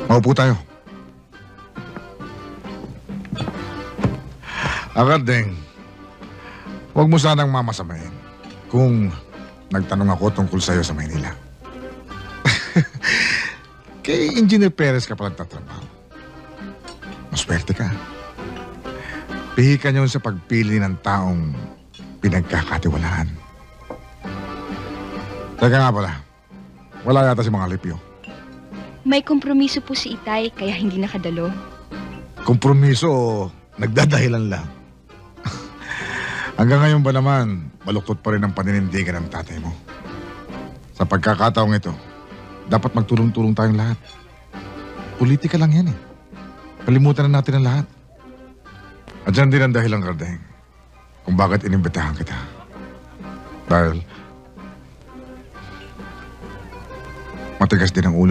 Maupo tayo. Agardeng, huwag mo sanang mamasamain kung nagtanong ako tungkol sa'yo sa Maynila. Kay Engineer Perez ka pa nagtatrabaho. Maswerte ka. Pihikan yun sa pagpili ng taong pinagkakatiwalaan. Teka nga pala, wala yata si mga Lipyo. May kompromiso po si Itay, kaya hindi nakadalo. Kompromiso o nagdadahilan lang? Hanggang ngayon ba naman, baluktot pa rin ang paninindigan ng tatay mo? Sa pagkakataong ito, dapat magtulong-tulong tayong lahat. Politika lang yan eh. Kalimutan na natin ang lahat. At dyan din ang dahilan, Gardeng, kung bakit inimbitahan kita. Dahil matigas din ang ulo